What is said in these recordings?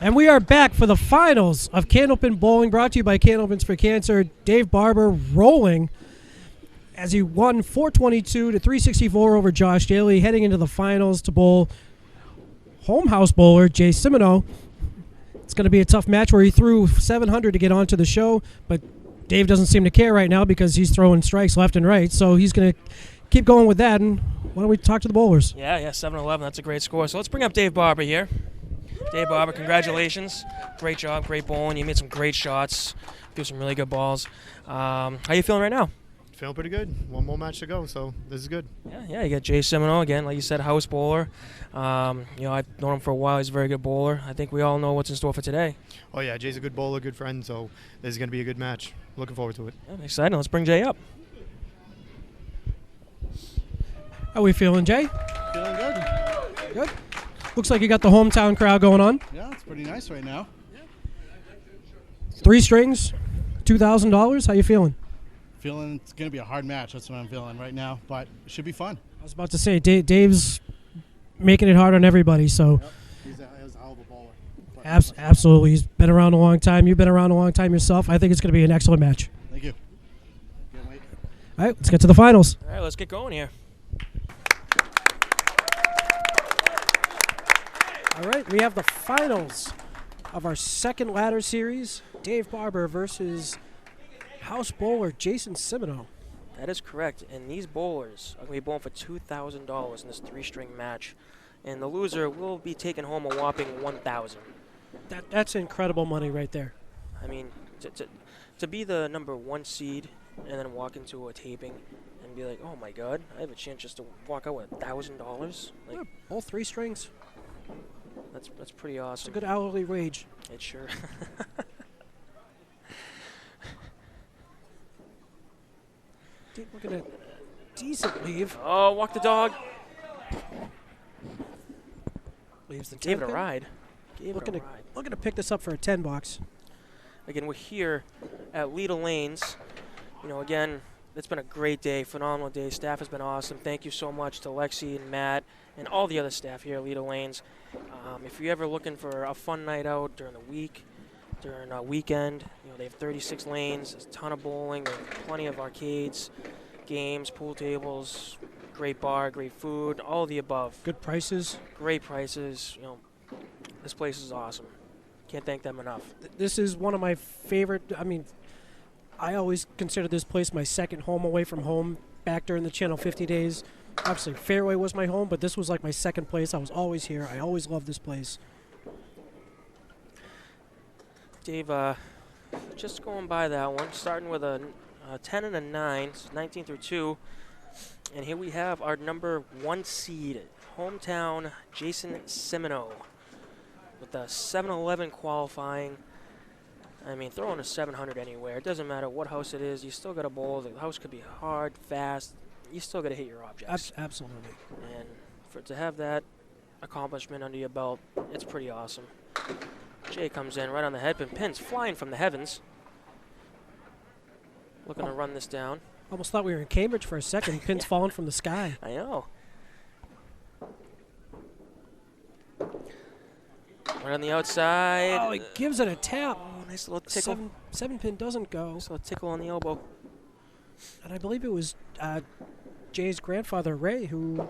And we are back for the finals of Candlepin Bowling, brought to you by Candlepins for Cancer. Dave Barber rolling as he won 422 to 364 over Josh Daly, heading into the finals to bowl home house bowler Jason Simoneau. It's going to be a tough match where he threw 700 to get onto the show, but Dave doesn't seem to care right now because he's throwing strikes left and right, so he's going to keep going with that. And why don't we talk to the bowlers? Yeah, 7-11. That's a great score. So let's bring up Dave Barber here. Dave Barber, congratulations. Great job, great bowling. You made some great shots, threw some really good balls. How you feeling right now? Feeling pretty good. One more match to go, so this is good. Yeah, you got Jason Simoneau again, like you said, house bowler. I've known him for a while. He's a very good bowler. I think we all know what's in store for today. Oh, yeah, Jay's a good bowler, good friend, so this is going to be a good match. Looking forward to it. Yeah, exciting. Let's bring Jay up. How we feeling, Jay? Feeling good. Good. Looks like you got the hometown crowd going on. Yeah, it's pretty nice right now. 3 strings, $2,000. How you feeling? Feeling it's going to be a hard match. That's what I'm feeling right now, but it should be fun. I was about to say, Dave's making it hard on everybody, so. Yep. He's a hell of a bowler. Absolutely. He's been around a long time. You've been around a long time yourself. I think it's going to be an excellent match. Thank you. Can't wait. All right, let's get to the finals. All right, let's get going here. All right, we have the finals of our second ladder series. Dave Barber versus house bowler Jason Simoneau. That is correct. And these bowlers are going to be bowling for $2,000 in this 3-string match. And the loser will be taking home a whopping $1,000. That's incredible money right there. I mean, to be the number 1 seed and then walk into a taping and be like, oh my God, I have a chance just to walk out with $1,000. Like, Yeah, both 3 strings. that's pretty awesome. It's a good hourly wage. It sure. Looking at decent leave. Oh, walk the dog. Leaves the Gave it 10 a pin. ride. Gave Looking it a to ride. looking to pick this up for a 10 box. Again, we're here at Leda Lanes. Again, it's been a great day, phenomenal day. Staff has been awesome. Thank you so much to Lexi and Matt and all the other staff here at Leda Lanes. If you're ever looking for a fun night out during the week, during a weekend, they have 36 lanes, there's a ton of bowling, they have plenty of arcades, games, pool tables, great bar, great food, all of the above. Good prices. Great prices. This place is awesome. Can't thank them enough. This is one of my favorite. I mean, I always consider this place my second home away from home back during the Channel 50 days. Obviously, Fairway was my home, but this was like my second place. I was always here. I always loved this place. Dave, just going by that one, starting with a 10 and a 9, so 19 through 2. And here we have our number 1 seed, hometown Jason Simoneau, with the 7-11 qualifying. I mean, throwing a 700 anywhere. It doesn't matter what house it is. You still got to bowl. The house could be hard, fast. You still got to hit your objects. Absolutely. And to have that accomplishment under your belt, it's pretty awesome. Jay comes in right on the head, and pins flying from the heavens. Looking to run this down. Almost thought we were in Cambridge for a second. Pins falling from the sky. I know. Right on the outside. Oh, he gives it a tap. Oh, nice little tickle. Seven pin doesn't go. Nice little tickle on the elbow. And I believe it was Jay's grandfather, Ray, who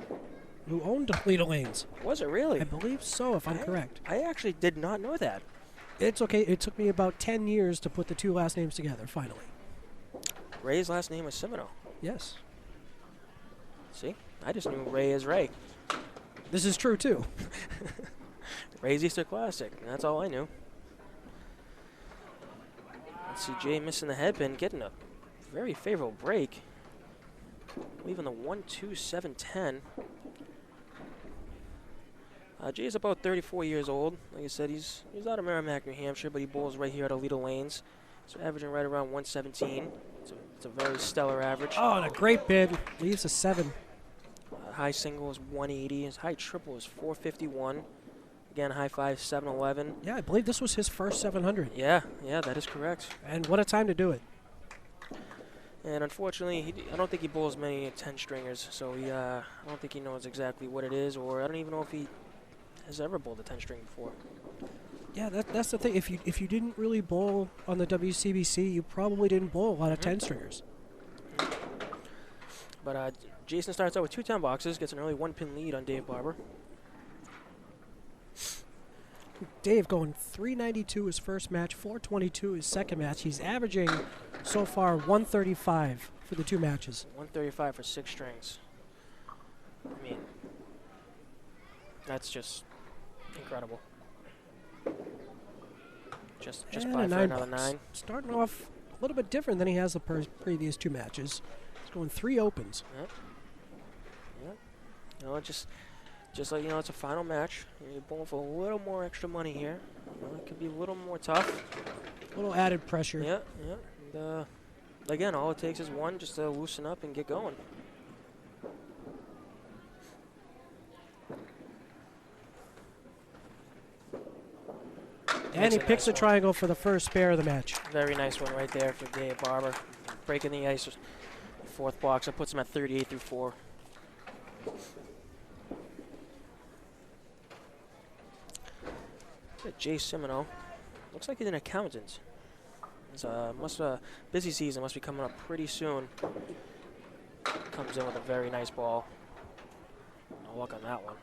owned Leda Lanes. Was it really? I believe so, if I'm correct. I actually did not know that. It's okay. It took me about 10 years to put the 2 last names together, finally. Ray's last name was Simoneau. Yes. See? I just knew Ray as Ray. This is true, too. Ray's Easter Classic. That's all I knew. Let's see, Jay missing the headpin, getting a very favorable break. Leaving the 1-2-7-10. Jay's about 34 years old. Like I said, he's out of Merrimack, New Hampshire, but he bowls right here at Leda Lanes. So averaging right around 117. It's a very stellar average. Oh, and a great bid. Leaves a 7. High single is 180. His high triple is 451. Again, high five, 711. Yeah, I believe this was his first 700. Yeah, that is correct. And what a time to do it. And unfortunately, I don't think he bowls many 10-stringers, so I don't think he knows exactly what it is, or I don't even know if he has ever bowled a 10-string before. Yeah, that's the thing. If you didn't really bowl on the WCBC, you probably didn't bowl a lot of 10-stringers. But Jason starts out with 2 10 boxes, gets an early 1-pin lead on Dave Barber. Dave going 392 his first match, 422 his second match. He's averaging so far 135 for the 2 matches. 135 for 6 strings. I mean, that's just incredible. Just And by a for 9 another box. 9. Starting off a little bit different than he has the previous 2 matches. He's going 3 opens. Yep. You know, just like, you know, it's a final match. You're bowling for a little more extra money here. You know, it could be a little more tough. A little added pressure. Yeah. And, again, all it takes is one just to loosen up and get going. And he That's a picks nice the one. triangle for the first spare of the match. Very nice one right there for Dave Barber. Breaking the ice. 4th box. That puts him at 38 through 4. Jason Simoneau. Looks like he's an accountant. It's busy season must be coming up pretty soon. Comes in with a very nice ball. No luck on that one.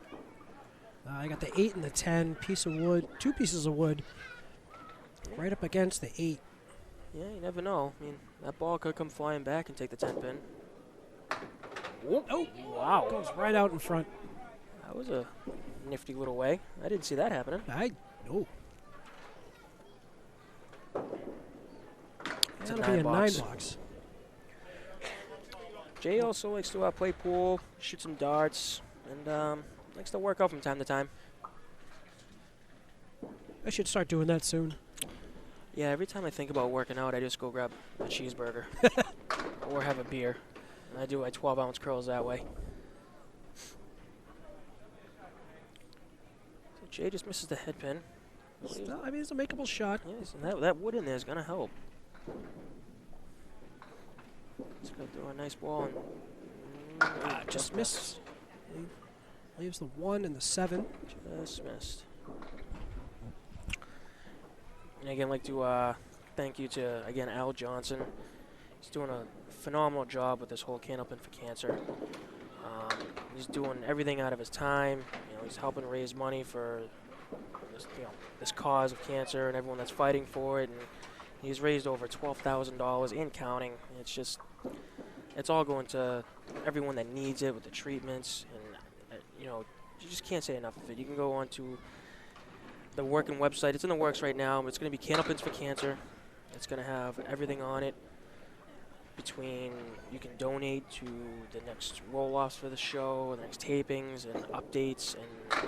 I got the 8 and the 10, piece of wood, 2 pieces of wood, right up against the 8. Yeah, you never know. I mean, that ball could come flying back and take the 10 pin. Oh, wow. Goes right out in front. That was a nifty little way. I didn't see that happening. Oh. It's a That'll be a 9 9 box. Jay also likes to play pool, shoot some darts, and likes to work out from time to time. I should start doing that soon. Yeah, every time I think about working out, I just go grab a cheeseburger or have a beer. And I do my 12-ounce curls that way. So Jay just misses the head pin. Still, I mean, it's a makeable shot. Yes, and that wood in there is going to help. He's going to throw a nice ball. And Just missed. Leaves the 1 and the 7. Just missed. And again, I'd like to thank you to, again, Al Johnson. He's doing a phenomenal job with this whole Candlepin for Cancer. He's doing everything out of his time. You know, he's helping raise money for this cause of cancer and everyone that's fighting for it. And he's raised over $12,000 and counting. It's all going to everyone that needs it with the treatments. And, you know, you just can't say enough of it. You can go on to the working website. It's in the works right now. It's going to be Candlepins for Cancer. It's going to have everything on it. Between you can donate to the next roll-offs for the show, the next tapings and updates, and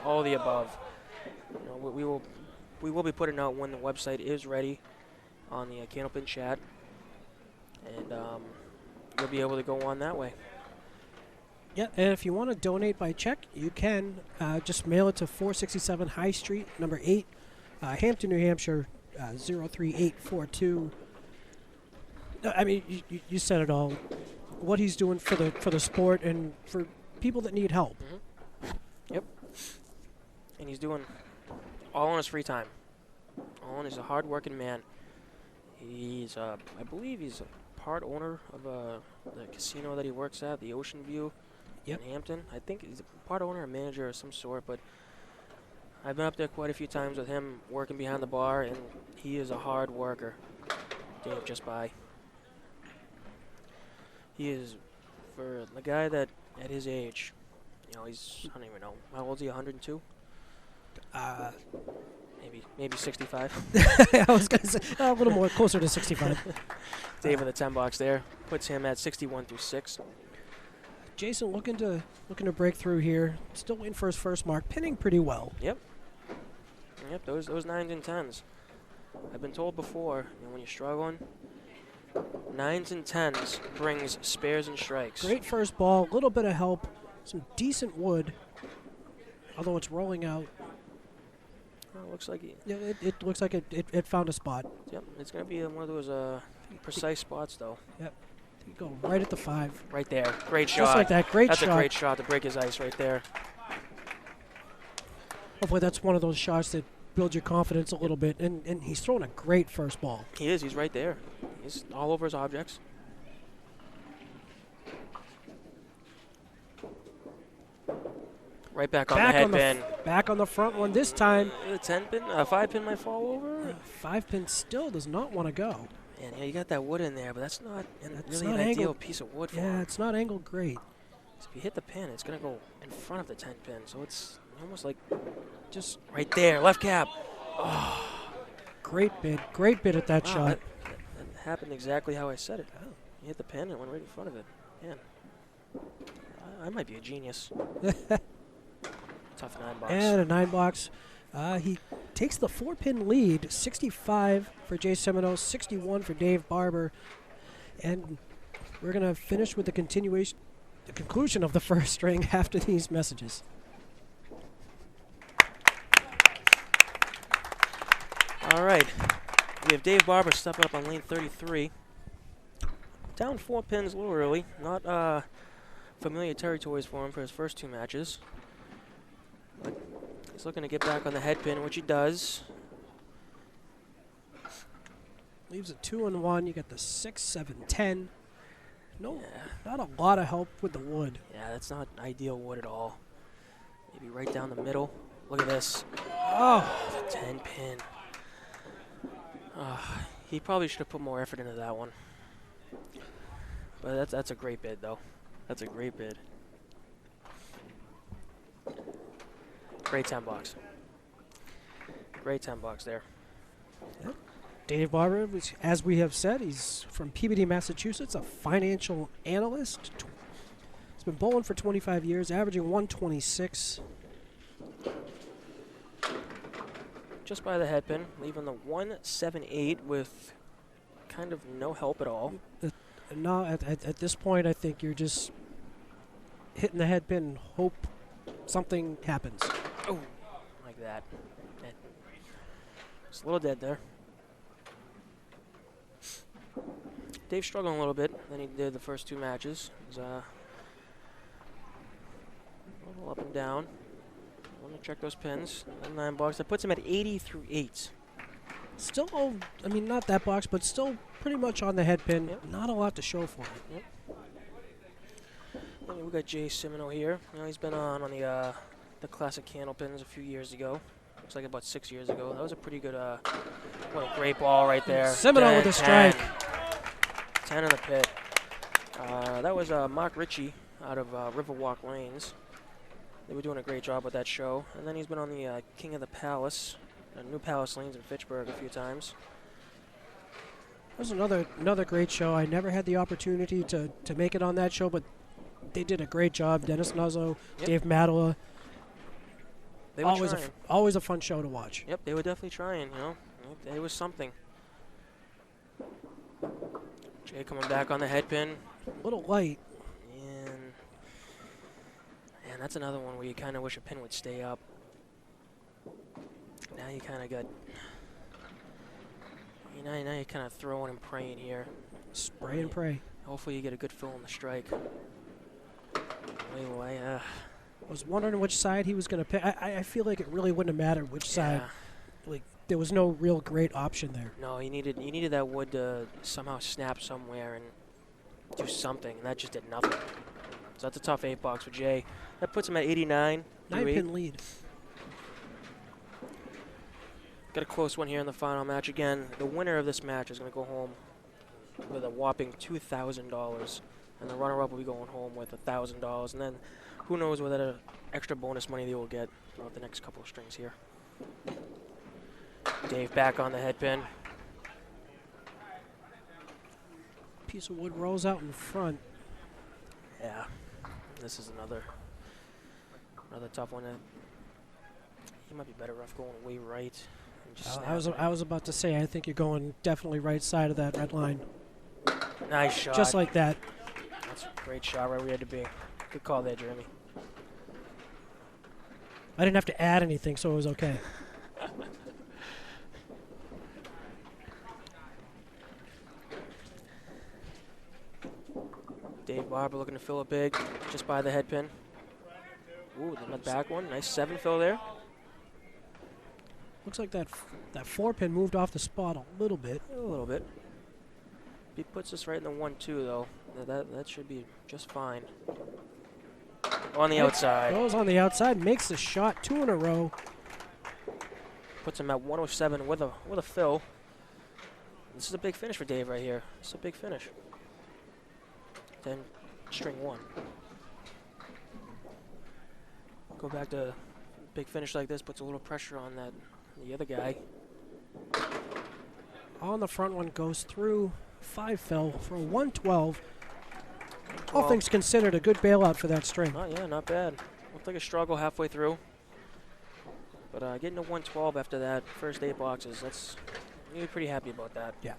all the above. You know, we will be putting out when the website is ready on the Candlepin chat, and you'll be able to go on that way. Yeah, and if you want to donate by check, you can. Just mail it to 467 High Street, number 8, Hampton, New Hampshire, 03842. I mean, you said it all. What he's doing for the sport and for people that need help. Yep. And he's doing all on his free time. He's a hard-working man. He's, I believe, he's a part owner of the casino that he works at, the Ocean View in Hampton. I think he's a part owner or manager of some sort, but I've been up there quite a few times with him working behind the bar, and he is a hard worker. Dave just by. He is, for the guy that at his age, you know, he's, I don't even know, how old is he, 102? Maybe 65. I was going to say a little more, closer to 65. Dave with the 10 box there puts him at 61 through 6. Jason looking to break through here. Still waiting for his first mark. Pinning pretty well. Yep, those 9s and 10s. I've been told before, you know, when you're struggling, 9s and 10s brings spares and strikes. Great first ball. A little bit of help. Some decent wood. Although it's rolling out. Well, looks like It looks like it found a spot. Yep, it's going to be one of those precise spots, though. Yep. You go right at the 5. Right there. Great shot. Just like that. Great That's shot. a great shot to break his ice right there. Hopefully that's one of those shots that build your confidence a little bit. And he's throwing a great first ball. He is. He's right there. He's all over his objects. Right back on the head pin. Back on the front one this time. The 10 pin, 5 pin might fall over. 5 pin still does not want to go. And yeah, you got that wood in there, but that's not really not an ideal angled. piece of wood for Yeah, him. it's not angled great. So if you hit the pin, it's gonna go in front of the 10 pin. So it's almost like just right there, left cap. Oh, Great bid at that wow, shot. that happened exactly how I said it. Oh, you hit the pin and went right in front of it. Man, I might be a genius. Tough 9 box. And a 9 box. He takes the 4-pin lead, 65 for Jason Simoneau, 61 for Dave Barber. And we're going to finish with the conclusion of the first string after these messages. All right. We have Dave Barber stepping up on lane 33. Down 4 pins a little early. Not familiar territories for him for his first 2 matches. But he's looking to get back on the head pin, which he does. Leaves a 2 and 1. You got the 6, 7, 10. No, Yeah. not a lot of help with the wood. Yeah, that's not ideal wood at all. Maybe right down the middle. Look at this. Oh, The 10 pin. He probably should have put more effort into that one. But that's a great bid, though. That's a great bid. Great 10 box. Great 10 box there. Dave Barber, which, as we have said, he's from Peabody, Massachusetts, a financial analyst. He's been bowling for 25 years, averaging 126. Just by the head pin, leaving the 178 with kind of no help at all. And now, at this point, I think you're just hitting the head pin and hope something happens. Oh, like that. Dead. It's a little dead there. Dave's struggling a little bit than he did the first 2 matches. He's a little up and down. I want to check those pins. That 9 box. That puts him at 80 through 8. Still, I mean, not that box, but still pretty much on the head pin. Yep. Not a lot to show for it. Yep. And we got Jason Simoneau here. You know, he's been on the classic Candlepins a few years ago. Looks like about 6 years ago. That was a pretty good, what a great ball right there. Simoneau with a strike. 10 in the pit. That was Mark Ritchie out of Riverwalk Lanes. They were doing a great job with that show. And then he's been on the King of the Palace, New Palace Lanes in Fitchburg a few times. That was another great show. I never had the opportunity to make it on that show, but they did a great job. Dennis Nuzzo, Yep. Dave Madola. They were trying. Always a fun show to watch. Yep, they were definitely trying, you know. It was something. Jay coming back on the head pin. A little light. And that's another one where you kind of wish a pin would stay up. Now you kind of got... now you're kind of throwing and praying here. Spray and pray. Hopefully you get a good fill on the strike. Anyway, I was wondering which side he was going to pick. I feel like it really wouldn't have mattered which side. Like, there was no real great option there. No, you needed that wood to somehow snap somewhere and do something, and that just did nothing. So that's a tough 8 box for Jay. That puts him at 89. 9-pin lead. Got a close one here in the final match. Again, the winner of this match is going to go home with a whopping $2,000, and the runner-up will be going home with $1,000. And then who knows what that extra bonus money they will get throughout the next couple of strings here. Dave back on the head pin. Piece of wood rolls out in front. Yeah, this is another tough one. He might be better off going way right. And just I was about to say, I think you're going definitely right side of that red line. nice shot. Just like that. That's a great shot right where we had to be. Good call there, Jeremy. I didn't have to add anything, so it was okay. Dave Barber looking to fill it big, just by the head pin. Ooh, the back one. Nice 7 fill there. Looks like that 4-pin moved off the spot a little bit. A little bit. If he puts us right in the 1-2, though, that should be just fine. On the outside. Goes on the outside, makes the shot, 2 in a row. Puts him at 107 with a fill. This is a big finish for Dave right here. This is a big finish. Then string 1. Go back to big finish like this, puts a little pressure on the other guy. On the front one goes through, 5 fill for a 112. All things considered, a good bailout for that string. Oh yeah, not bad. Looked like a struggle halfway through. But getting to 112 after that first 8 boxes, you're pretty happy about that. Yeah.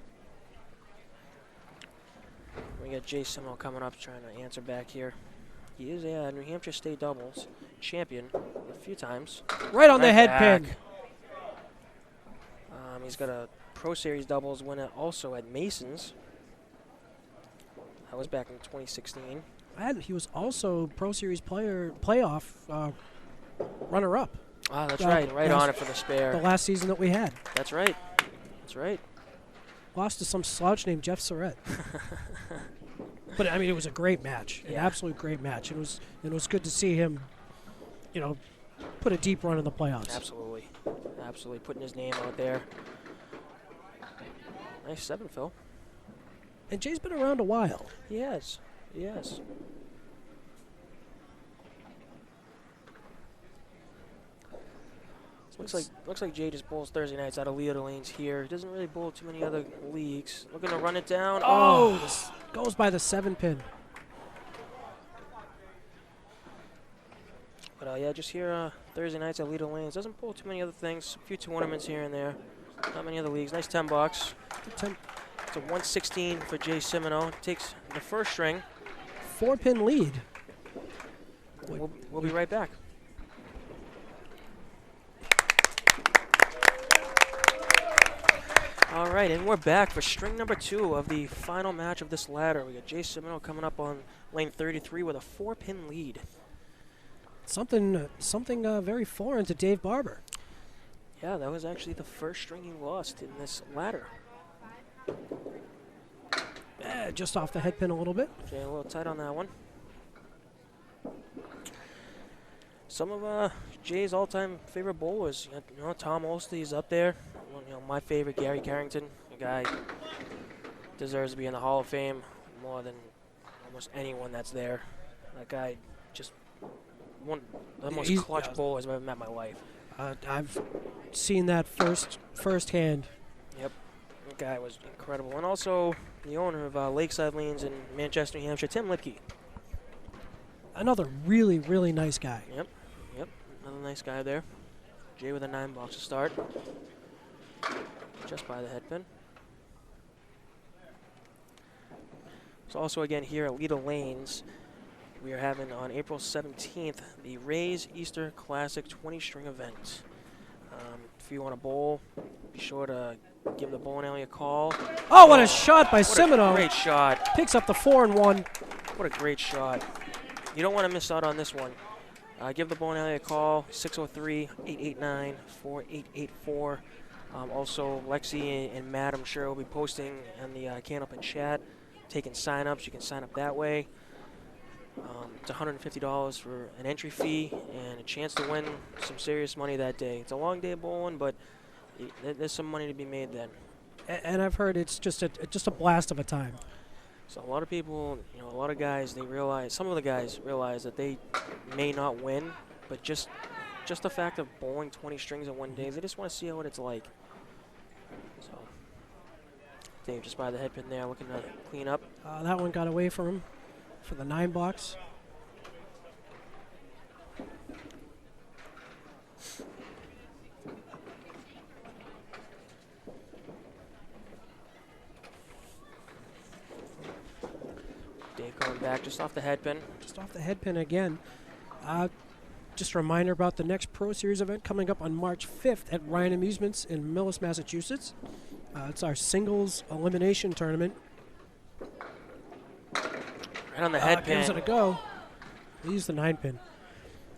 We got Jason Simoneau coming up trying to answer back here. He is a New Hampshire State doubles champion a few times. Right on the head back. pin. He's got a Pro Series doubles win also at Mason's. That was back in 2016. And he was also Pro Series playoff runner-up. Ah, that's right. Right on it for the spare. The last season that we had. That's right. That's right. Lost to some slouch named Jeff Surratt. But I mean, it was a great match, an absolute great match. It was good to see him, put a deep run in the playoffs. Absolutely, absolutely putting his name out there. Nice 7, Phil. And Jay's been around a while. He has. Looks like Jay just bowls Thursday nights out of Leo Lanes here. He doesn't really bowl too many other leagues. Looking to run it down. Oh! Goes by the 7-pin. But yeah, just here Thursday nights at Leo Lanes. Doesn't bowl too many other things. A few tournaments here and there. Not many other leagues. Nice 10 bucks. It's a 116 for Jay Simoneau. Takes the first string. 4-pin lead. We'll be right back. All right, and we're back for string number 2 of the final match of this ladder. We got Jay Simoneau coming up on lane 33 with a 4-pin lead. Something very foreign to Dave Barber. Yeah, that was actually the first string he lost in this ladder. Just off the head pin a little bit. Jay a little tight on that one. Some of Jay's all-time favorite bowlers. Tom Olstey's up there. My favorite, Gary Carrington. A guy deserves to be in the Hall of Fame more than almost anyone that's there. That guy just one of the most clutch bowlers I've ever met in my life. I've seen that firsthand. Yep, that guy was incredible. And also the owner of Lakeside Lanes in Manchester, New Hampshire, Tim Lipke. Another really, really nice guy. Yep, another nice guy there. Jay with a 9 box to start. Just by the head pin. So also again here at Leda Lanes, we are having on April 17th the Rays Easter Classic 20-string event. If you want to bowl, be sure to give the bowling alley a call. Oh, what a shot by Simoneau. Great shot. Picks up the 4-1. What a great shot. You don't want to miss out on this one. Give the bowling alley a call, 603-889-4884. Also, Lexi and Matt, I'm sure, will be posting on the Candlepin chat, taking sign-ups. You can sign up that way. It's $150 for an entry fee and a chance to win some serious money that day. It's a long day of bowling, but there's some money to be made then. And I've heard it's just a blast of a time. So a lot of people, a lot of guys, some of the guys realize that they may not win, but just the fact of bowling 20 strings in one day, they just want to see what it's like. So Dave just by the head pin there, looking to clean up. That one got away from him for the 9 box. Dave going back just off the head pin. Just off the head pin again. Just a reminder about the next Pro Series event coming up on March 5th at Ryan Amusements in Millis, Massachusetts. It's our singles elimination tournament. Right on the head pin. Gives it a go. He used the 9 pin.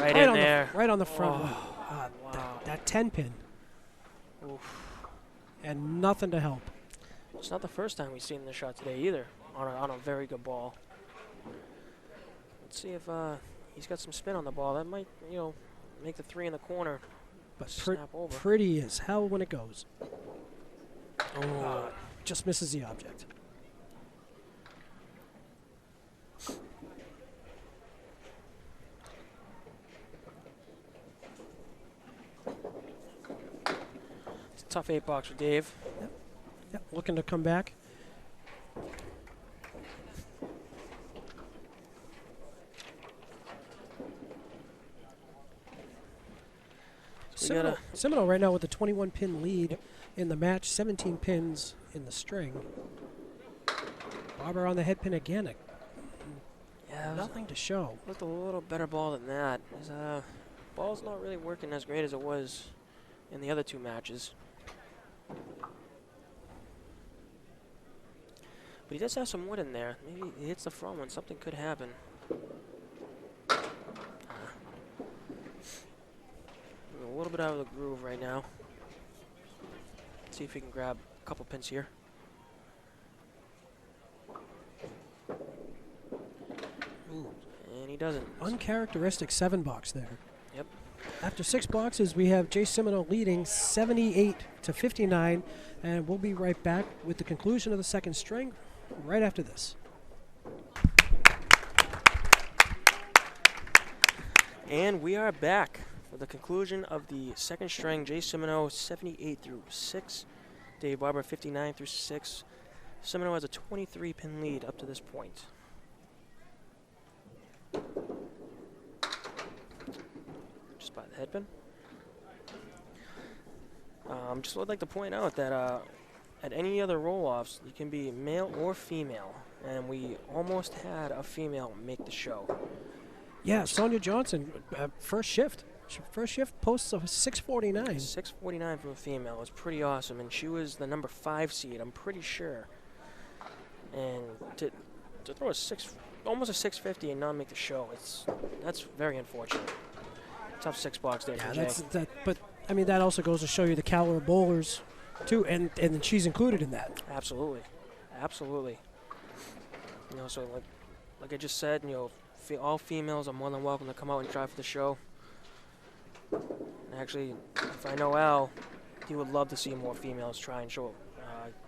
Right in there. Right on the front. Oh, wow. That 10 pin. Oof. And nothing to help. It's not the first time we've seen this shot today either, on a very good ball. Let's see if he's got some spin on the ball. That might, make the 3 in the corner But snap over. pretty as hell when it goes. Oh, just misses the object. It's a tough 8-box for Dave. Yep, looking to come back. Simoneau right now with a 21-pin lead in the match, 17 pins in the string. Barber on the head pin again. Yeah, Nothing to show. Looked a little better ball than that. His ball's not really working as great as it was in the other 2 matches. But he does have some wood in there. Maybe he hits the front one. Something could happen. A little bit out of the groove right now. Let's see if he can grab a couple pins here. Ooh. And he doesn't. Uncharacteristic 7-box there. Yep. After 6 boxes, we have Jason Simoneau leading 78-59, and we'll be right back with the conclusion of the second string right after this. And we are back for the conclusion of the second string. Jason Simoneau 78-6, Dave Barber 59-6. Simoneau has a 23-pin lead up to this point. Just by the head pin. Just would like to point out that at any other roll-offs, you can be male or female, and we almost had a female make the show. Yeah, Sonia Johnson, first shift. First shift posts of 649. 649 from a female is pretty awesome, and she was the number 5 seed, I'm pretty sure. And to throw almost a 650 and not make the show, that's very unfortunate. Tough 6-box there for Jay. But I mean that also goes to show you the caliber of bowlers, too, and she's included in that. Absolutely, absolutely. So like I just said, all females are more than welcome to come out and try for the show. Actually, if I know Al, he would love to see more females try and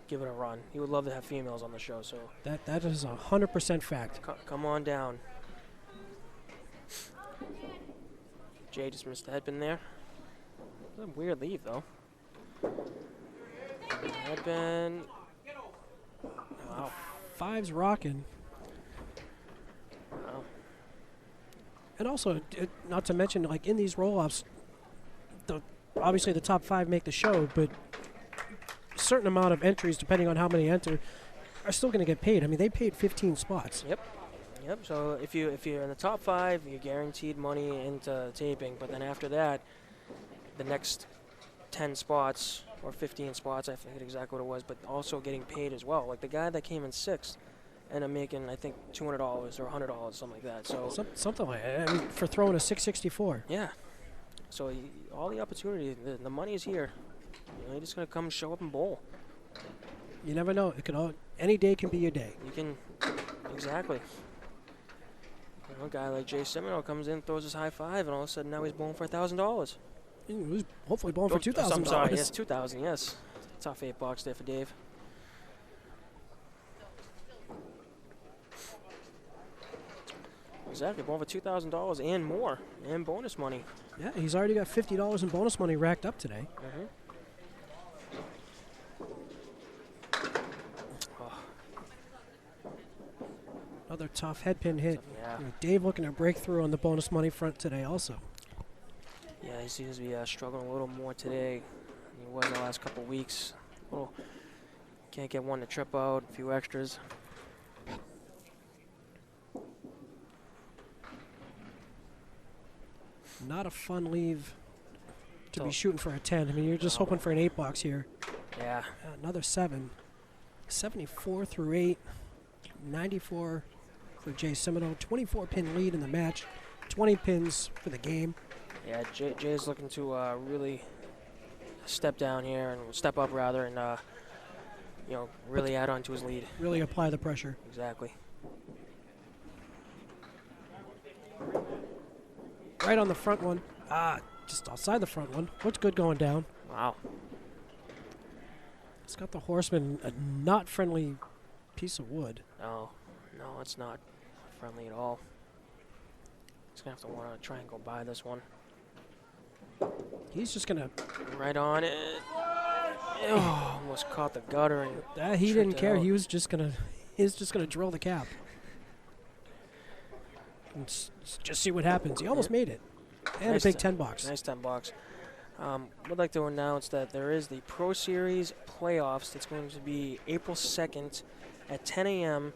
give it a run. He would love to have females on the show. So that is 100% fact. Come on down. Jay just missed the head pin there. That's a weird leave though. Head pin. Wow. 5's rocking. Wow. And also, not to mention, like in these roll-offs, obviously the top 5 make the show, but a certain amount of entries, depending on how many enter, are still going to get paid. I mean, they paid 15 spots. Yep. So if you're in the top 5, you're guaranteed money into taping. But then after that, the next 10 spots or 15 spots, I forget exactly what it was, but also getting paid as well. Like the guy that came in 6th. And I'm making, I think, $200 or $100, something like that. So something like that. I mean, for throwing a 664. Yeah. So all the opportunity, the money is here. You're just gonna come show up and bowl. You never know. Any day can be your day. You can, exactly. A guy like Jay Simoneau comes in, throws his high 5, and all of a sudden now he's bowling for $1,000. He's hopefully bowling for $2,000. I'm sorry, yes, $2,000. Yes. Tough 8-box there for Dave. Exactly, bowling for $2,000 and more, and bonus money. Yeah, he's already got $50 in bonus money racked up today. Another tough head pin hit. Yeah. Dave looking to break through on the bonus money front today also. Yeah, he seems to be struggling a little more today than he was the last couple weeks. Can't get one to trip out, a few extras. Not a fun leave to be shooting for a 10. I mean, you're just hoping for an 8-box here. Yeah. Another 7. 74 through 8. 94 for Jay Simoneau. 24-pin lead in the match. 20 pins for the game. Yeah, Jay's looking to really step down here and step up rather, and really add on to his lead. Really apply the pressure. Exactly. Right on the front one. Just outside the front one. What's good going down? Wow. It's got the horseman, a not friendly piece of wood. No, it's not friendly at all. He's going to have to want to try and go by this one. He's just going to... Right on it. Oh, almost caught the gutter. And he didn't tripped it care. out. He was just going to drill the cap. And just see what happens. He almost made it. And Nice a big 10 box. Nice 10 bucks. Would like to announce that there is the Pro Series playoffs. That's going to be April 2nd at 10 a.m.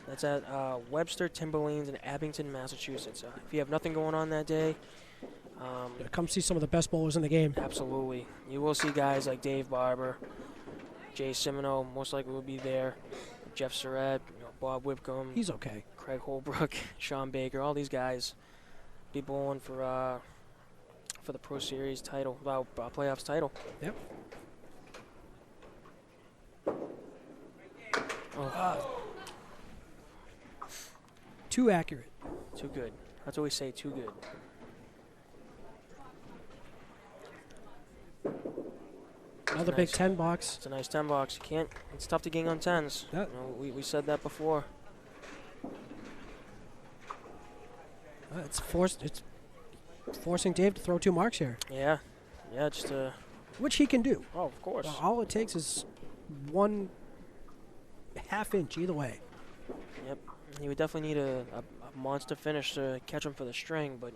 That's at Webster Timberlanes in Abington, Massachusetts. If you have nothing going on that day, Come see some of the best bowlers in the game. absolutely. You will see guys like Dave Barber, Jason Simoneau, most likely will be there. Jeff Surratt, Bob Whipcomb, He's okay. Craig Holbrook, Sean Baker, all these guys be bowling for the Pro Series title, playoffs title. Yep. Too accurate. Too good. That's what we say, too good. Another nice. big 10 box. It's a nice 10 box. It's tough to gang on 10s. Yep. We said that before. It's forcing Dave to throw 2 marks here, Yeah, just which he can do. oh, of course. All it takes is 1/2 inch either way. Yep. He would definitely need a monster finish to catch him for the string, but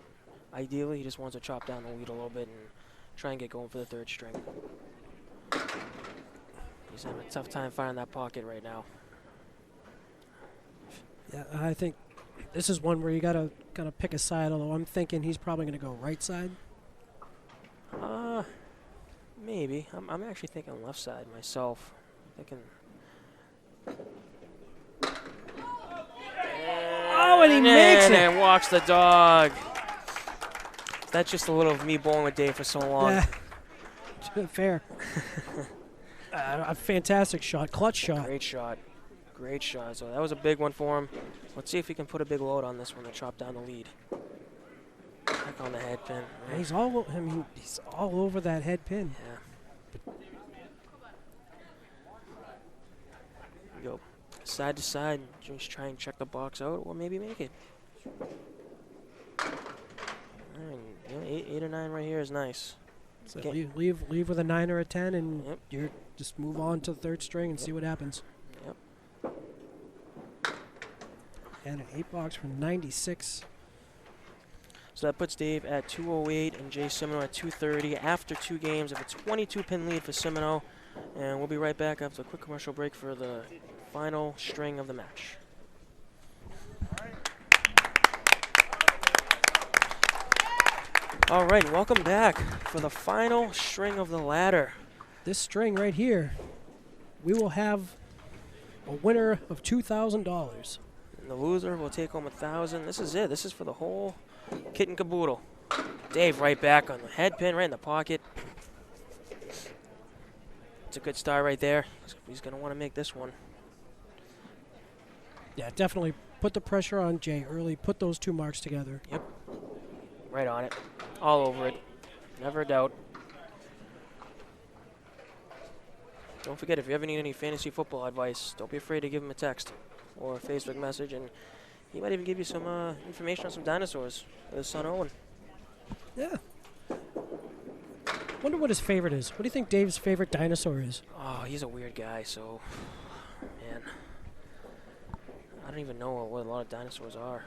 ideally he just wants to chop down the lead a little bit and try and get going for the 3rd string. He's having a tough time finding that pocket right now. Yeah, I think this is one where you gotta pick a side. Although I'm thinking he's probably gonna go right side. Maybe. I'm actually thinking left side myself. Thinking. Oh, and he makes it. And walks the dog. That's just a little of me bowling with Dave for so long. Yeah. Fair. A fantastic shot, clutch shot. Great shot. Great shot. So that was a big one for him. Let's see if he can put a big load on this one to chop down the lead. Back on the head pin. Yeah, he's all over that head pin. Yeah. Go side to side. Just try and check the box out, or maybe make it. And, 8 or 9 right here is nice. So leave with a 9 or a 10, and Yep. you just move on to the 3rd string and see what happens. Yep. And an 8 box for 96. So that puts Dave at 208 and Jay Simoneau at 230 after 2 games of a 22-pin lead for Simoneau. And we'll be right back after a quick commercial break for the final string of the match. All right, welcome back for the final string of the ladder. This string right here, we will have a winner of $2,000. And the loser will take home 1,000. This is it. This is for the whole kit and caboodle. Dave right back on the head pin, right in the pocket. It's a good start right there. He's going to want to make this one. Yeah, definitely put the pressure on Jay early. Put those 2 marks together. Yep. Right on it. All over it. Never a doubt. Don't forget, if you ever need any fantasy football advice, don't be afraid to give him a text or a Facebook message, and he might even give you some information on some dinosaurs with his son Owen. Yeah. Wonder what his favorite is. What do you think Dave's favorite dinosaur is? Oh, he's a weird guy, so, man. I don't even know what a lot of dinosaurs are.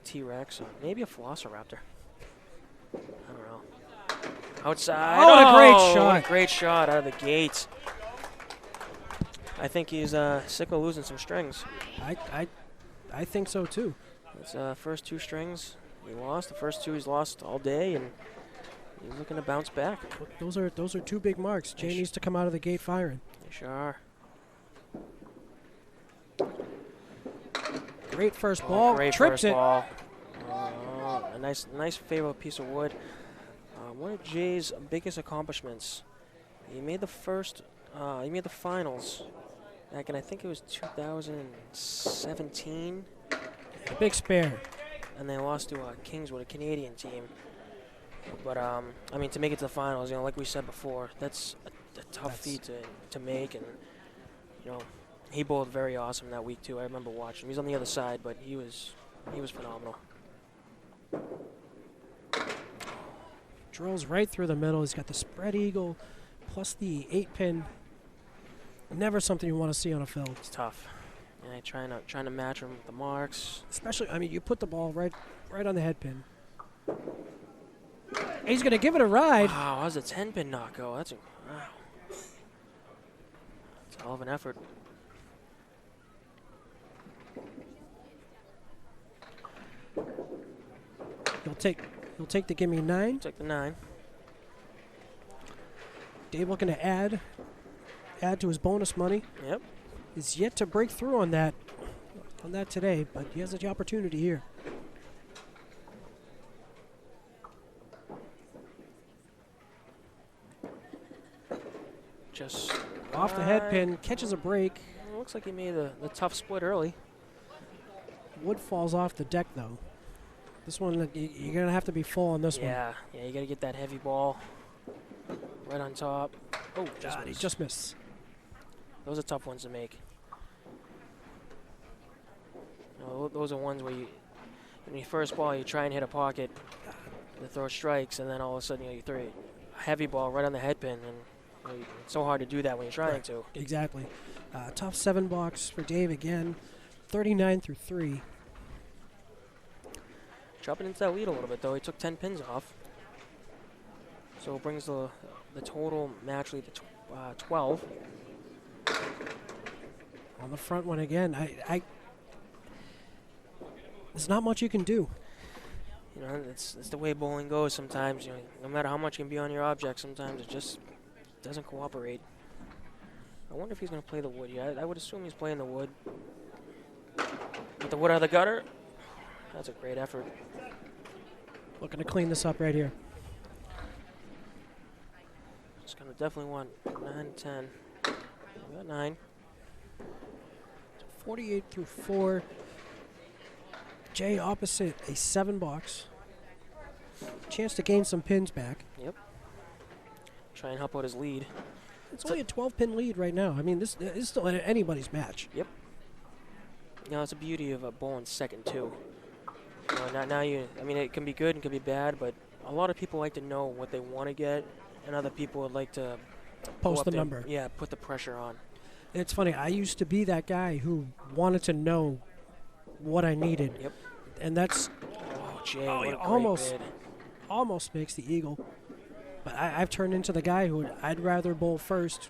T-Rex, or maybe a Velociraptor. I don't know. Outside. Oh, what a great shot. What a great shot out of the gate. I think he's sick of losing some strings. I think so too. His first 2 strings he lost. The first 2 he's lost all day, and he's looking to bounce back. Those are 2 big marks. Jay needs to come out of the gate firing. They sure are. Great first ball. Great Trips first it. ball. nice favorable piece of wood. One of Jay's biggest accomplishments. He made the finals back in, I think it was 2017. A big spare. And they lost to Kingswood, a Canadian team. But I mean, to make it to the finals, like we said before, that's a tough feat to make. And he bowled very awesome that week too. I remember watching. He was on the other side, but he was phenomenal. Drills right through the middle. He's got the spread eagle, plus the 8-pin. Never something you want to see on a field. It's tough. Yeah, trying to match him with the marks. Especially, I mean, you put the ball right on the head pin. He's going to give it a ride. Wow, that was a 10-pin knockout. That's a hell of an effort. He'll take the gimme 9. Take the 9. Dave looking to add to his bonus money. Yep. Is yet to break through on that today, but he has the opportunity here. Just off the head pin, catches a break. Looks like he made the tough split early. Wood falls off the deck though. This one, you're going to have to be full on this one. Yeah, you got to get that heavy ball right on top. Oh, he just missed. Those are tough ones to make. Those are ones where when you first ball, you try and hit a pocket to throw strikes, and then all of a sudden you throw a heavy ball right on the head pin, and it's so hard to do that when you're trying to. Exactly. Tough 7 box for Dave again, 39 through 3. Dropping into that lead a little bit, though. He took 10 pins off. So it brings the total naturally to 12. On the front one again, there's not much you can do. It's the way bowling goes sometimes. No matter how much you can be on your object, sometimes it just doesn't cooperate. I wonder if he's going to play the wood. Yeah, I would assume he's playing the wood. With the wood out of the gutter. That's a great effort. Looking to clean this up right here. Just going to definitely want 9, 10. We got 9. 48 through 4. Jay opposite a 7 box. Chance to gain some pins back. Yep. Try and help out his lead. It's only a 12-pin lead right now. I mean, this is still anybody's match. Yep. That's the beauty of bowling second, too. Now I mean, it can be good and can be bad, but a lot of people like to know what they want to get, and other people would like to post the number. Yeah, put the pressure on. It's funny. I used to be that guy who wanted to know what I needed. Yep. And that's... Oh, Jay, what he a great bid. almost makes the eagle. But I've turned into the guy who I'd rather bowl first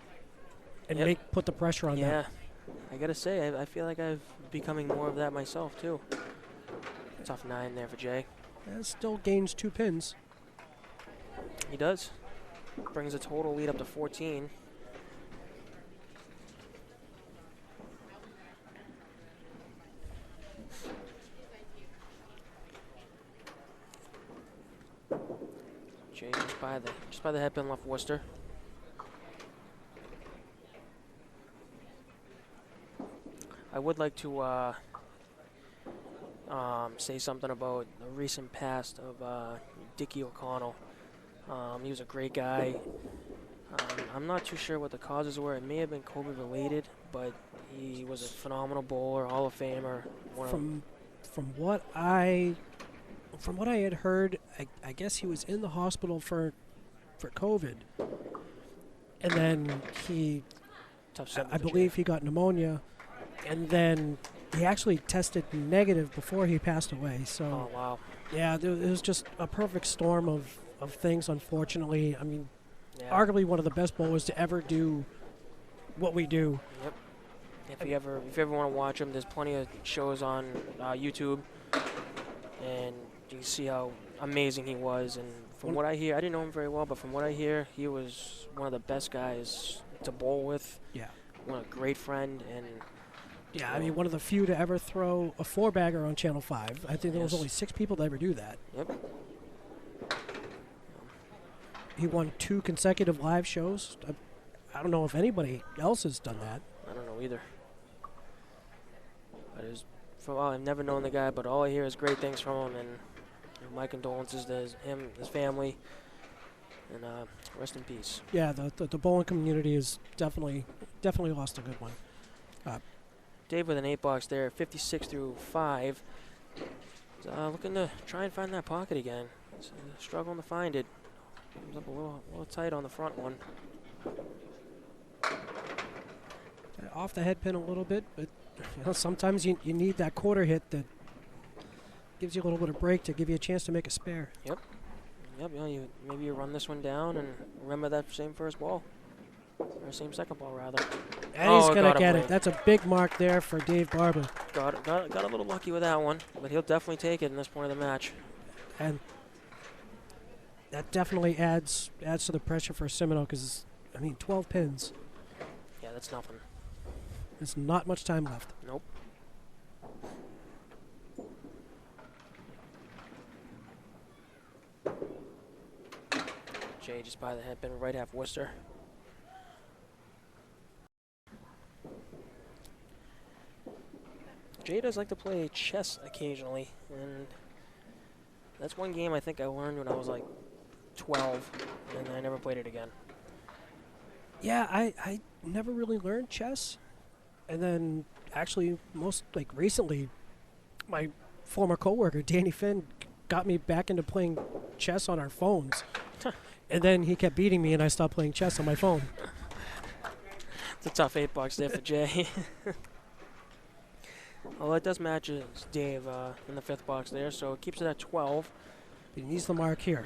and put the pressure on them. Yeah. I got to say, I feel like I'm becoming more of that myself, too. Tough 9 there for Jay. And still gains 2 pins. He does. Brings the total lead up to 14. Jay just by the head pin left Worcester. I would like to say something about the recent past of Dickie O'Connell. He was a great guy. I'm not too sure what the causes were. It may have been COVID related, but he was a phenomenal bowler, Hall of Famer. From what I had heard, I guess he was in the hospital for COVID, and then I believe he got pneumonia, and then he actually tested negative before he passed away. So, oh wow, yeah, it was just a perfect storm of things. Unfortunately, I mean, arguably one of the best bowlers to ever do what we do. Yep. If you ever want to watch him, there's plenty of shows on YouTube, and you can see how amazing he was. And from what I hear, I didn't know him very well, but from what I hear, he was one of the best guys to bowl with. Yeah. A great friend, and Yeah, I mean, one of the few to ever throw a 4-bagger on Channel 5. I think there was Yes. only 6 people to ever do that. Yep. He won 2 consecutive live shows. I don't know if anybody else has done that. I don't know either. But I've never known the guy, but all I hear is great things from him, and my condolences to him, his family, and rest in peace. Yeah, the bowling community is definitely lost a good one. Dave with an 8-box there, 56 through 5. He's, looking to try and find that pocket again. He's struggling to find it. Comes up a little tight on the front one. Off the head pin a little bit, but sometimes you need that quarter hit that gives you a little bit of break to give you a chance to make a spare. Yep, maybe you run this one down and remember that same first ball. Or same second ball, rather. And he's going to get it. it. That's a big mark there for Dave Barber. Got a little lucky with that one, but he'll definitely take it in this point of the match. And that definitely adds to the pressure for Simoneau because, 12 pins. Yeah, that's nothing. There's not much time left. Nope. Jay just by the head pin, right half Worcester. Jay does like to play chess occasionally, and that's one game I think I learned when I was like 12, and I never played it again. Yeah, I never really learned chess. And then actually recently, my former coworker, Danny Finn, got me back into playing chess on our phones. And then he kept beating me and I stopped playing chess on my phone. It's a tough 8-box there for Jay. Well, it does match Dave in the 5th box there, so it keeps it at 12. He needs the mark here.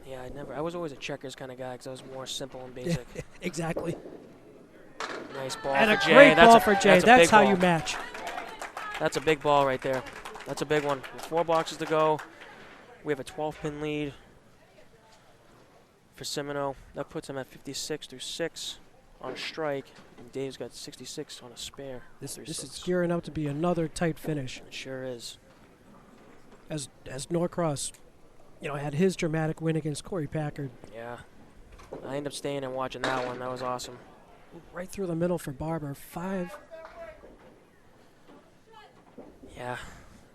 Yeah, I was always a checkers kind of guy because I was more simple and basic. Exactly. Nice ball And for a Jay. great ball for Jay. That's how you match. That's a big ball right there. That's a big one. With 4 boxes to go, we have a 12-pin lead for Simoneau. That puts him at 56 through 6 on a strike, and Dave's got 66 on a spare. This is gearing up to be another tight finish. It sure is. As Norcross, had his dramatic win against Corey Packard. Yeah. I ended up staying and watching that one. That was awesome. Right through the middle for Barber. 5. Yeah.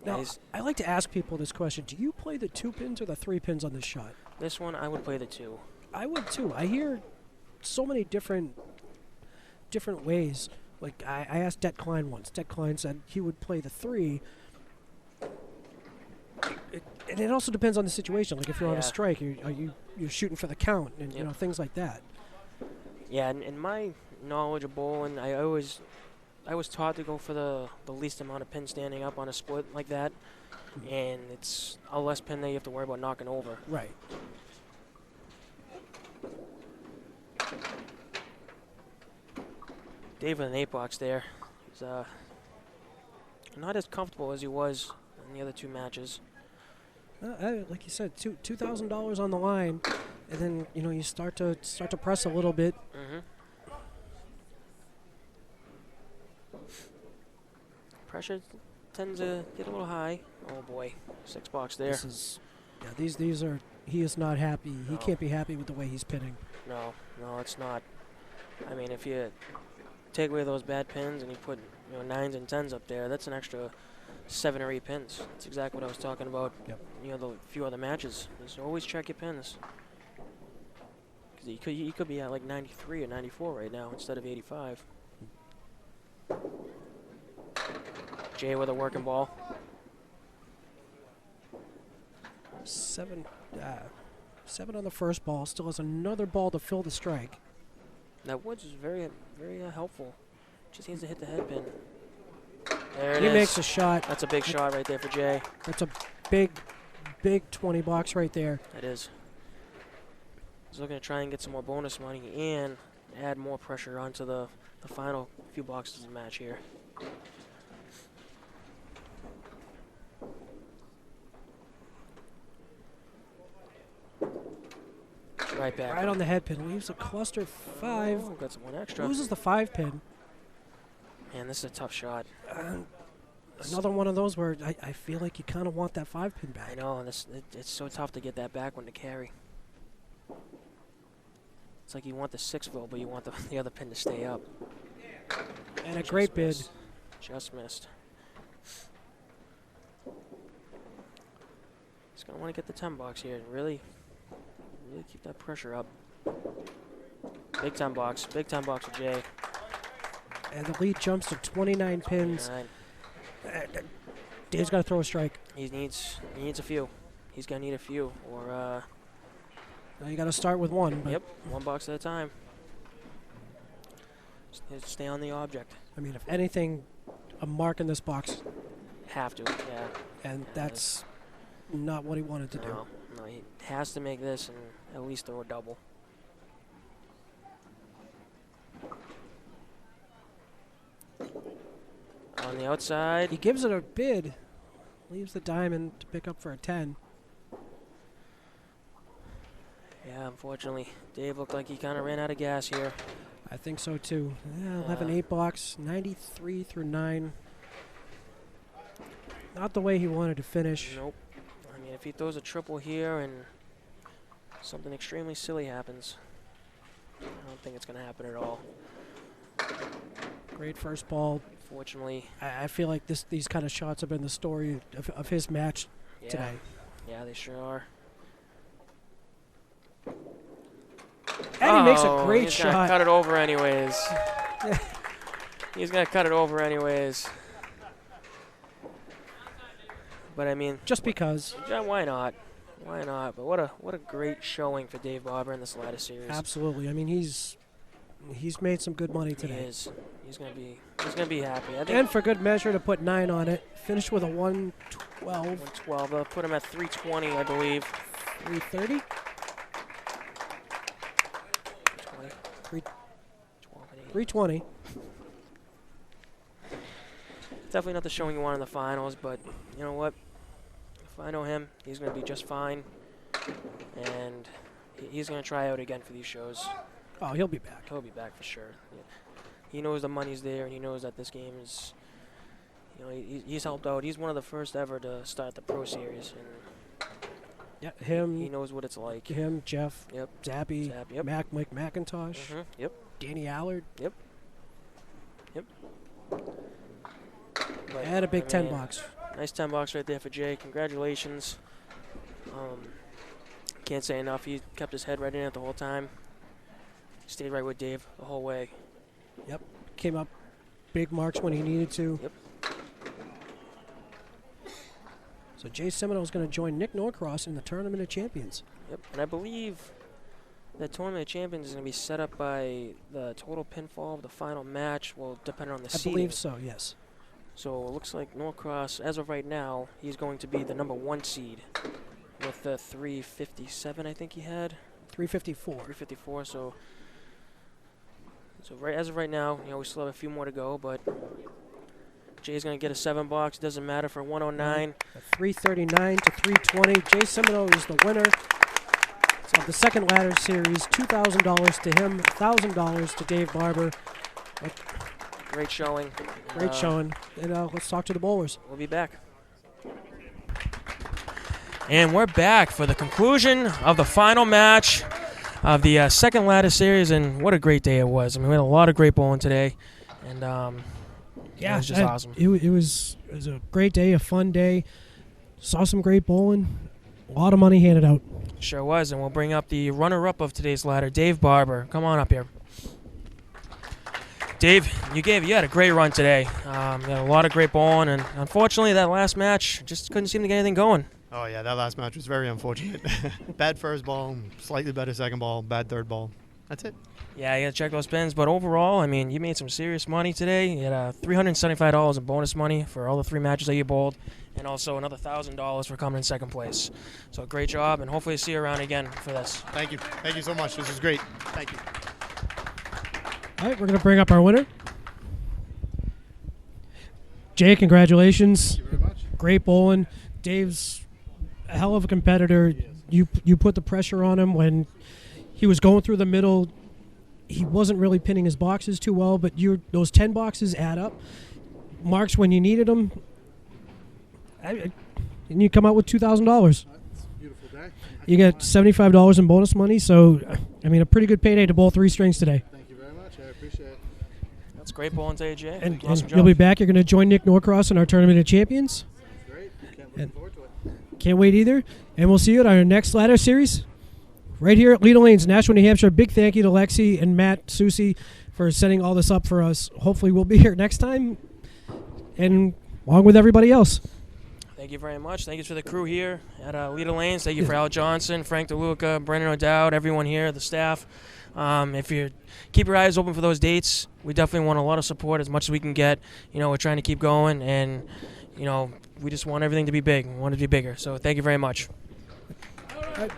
Now, I like to ask people this question. Do you play the 2 pins or the 3 pins on this shot? This one, I would play the 2. I would too. I hear so many different ways. Like I asked Det Klein once. Det Klein said he would play the 3. And it also depends on the situation. Like if you're on a strike, you're shooting for the count and things like that. Yeah, in my knowledge of bowling, I was taught to go for the least amount of pins standing up on a split like that, and it's a less pin that you have to worry about knocking over. Right. Dave with an 8-box there. He's not as comfortable as he was in the other 2 matches. Like you said, $2,000 on the line, and then you start to press a little bit. Pressure tends to get a little high. Oh boy, 6-box there. These are. He is not happy. He can't be happy with the way he's pinning. No, it's not. I mean, if you take away those bad pins and you put 9s and 10s up there, that's an extra 7 or 8 pins. That's exactly what I was talking about. Yep. The few other matches. Just always check your pins. Because you could be at like 93 or 94 right now instead of 85. Jay with a working ball. 7 on the first ball. Still has another ball to fill the strike. That Woods is very, very helpful. Just needs to hit the head pin. There it He is. makes a shot. That's a big shot right there for Jay. That's a big 20 box right there. That is. He's looking to try and get some more bonus money and add more pressure onto the final few boxes of the match here. Right back. Right on the head pin. Leaves a cluster 5. Oh, got some one extra. Loses the 5 pin. Man, this is a tough shot. Another one of those where I feel like you kind of want that 5 pin back. I know, and it's so tough to get that back one to carry. It's like you want the 6-vote, but you want the other pin to stay up. And a great bid. Just missed. He's going to want to get the 10 box here and really keep that pressure up. Big 10 box for Jay. And the lead jumps to 29 pins. 29. Dave's got to throw a strike. He needs a few. He's going to need a few, or Now you got to start with one. But yep, 1 box at a time. Just stay on the object. I mean, if anything, a mark in this box, Have to, yeah. and that's not what he wanted to do. No, he has to make this and at least throw a double. On the outside. He gives it a bid, leaves the diamond to pick up for a 10. Yeah, unfortunately, Dave looked like he kind of ran out of gas here. I think so too. Yeah, 11-8 box, 93 through 9. Not the way he wanted to finish. Nope. I mean, if he throws a triple here and something extremely silly happens, I don't think it's going to happen at all. Great first ball. Fortunately, I feel like these kind of shots have been the story of his match yeah. today. Yeah, they sure are. And he makes a great he's gonna shot. cut it over anyways. He's going to cut it over anyways. But I mean, Just because. yeah, why not? Why not? But what a great showing for Dave Barber in this ladder series. Absolutely. I mean, he's made some good money He today. is. He's gonna be happy. I think And for good measure to put 9 on it, finished with a 112, 112. They'll put him at 320, I believe. 330, 20, 12 and 8. 320. Definitely not the showing you want in the finals, but you know what? If I know him, he's going to be just fine, and he's going to try out again for these shows. Oh, he'll be back. He'll be back for sure. Yeah. He knows the money's there, and he knows that this game is, you know, he's helped out. He's one of the first ever to start the Pro Series, and Yeah, he him, knows what it's like. Jeff, Yep. Zappy, Zap, yep. Mike McIntosh, Yep. Danny Allard, Yep. But, and a big I 10 mean, box. Nice 10 box right there for Jay. Congratulations. Can't say enough. He kept his head right in it the whole time. Stayed right with Dave the whole way. Yep, came up big marks when he needed to. Yep. So Jason Simoneau is going to join Nick Norcross in the Tournament of Champions. Yep. And I believe the Tournament of Champions is going to be set up by the total pinfall of the final match. Well, depending on the I seeding. believe so, yes. So it looks like Norcross, as of right now, he's going to be the number 1 seed with the 357, I think he had. 354. 354. So right as of right now, you know, we still have a few more to go, but Jay's going to get a 7 box. Doesn't matter for 109. 339 to 320. Jay Simoneau is the winner of the second ladder series. $2,000 to him, $1,000 to Dave Barber. Great showing. Great showing. And let's talk to the bowlers. We'll be back. And we're back for the conclusion of the final match of the second ladder series, and what a great day it was. I mean, we had a lot of great bowling today, and it was just awesome. It was a great day, a fun day. Saw some great bowling. A lot of money handed out. Sure was, and we'll bring up the runner-up of today's ladder, Dave Barber. Come on up here. Dave, you had a great run today. You had a lot of great bowling, and unfortunately that last match just couldn't seem to get anything going. Oh, yeah, that last match was very unfortunate. Bad first ball, slightly better second ball, bad third ball. That's it. Yeah, you had to check those pins, but overall, I mean, you made some serious money today. You had $375 in bonus money for all the 3 matches that you bowled, and also another $1,000 for coming in second place. So great job, and hopefully see you around again for this. Thank you. Thank you so much. This was great. Thank you. All right, we're going to bring up our winner. Jay, congratulations. Thank you very much. Great bowling. Dave's a hell of a competitor. You put the pressure on him when He was going through the middle. He wasn't really pinning his boxes too well, but those 10 boxes add up. Marks when you needed them. And you come out with $2,000. That's a beautiful day. You get $75 in bonus money. So, I mean, a pretty good payday to bowl 3 strings today. Thank you very much. I appreciate it. That's great bowling today, Jay. And Awesome you'll job. be back. You're going to join Nick Norcross in our Tournament of Champions. Sounds great. Looking forward to it. Can't wait either. And we'll see you at our next ladder series right here at Leda Lanes, Nashua, New Hampshire. Big thank you to Lexi and Matt Susi for setting all this up for us. Hopefully we'll be here next time and along with everybody else. Thank you very much. Thank you to the crew here at Leda Lanes. Thank you for Al Johnson, Frank DeLuca, Brendan O'Dowd, everyone here, the staff. If you keep your eyes open for those dates, we definitely want a lot of support as much as we can get. We're trying to keep going, and we just want everything to be big. We want it to be bigger. So thank you very much. All right.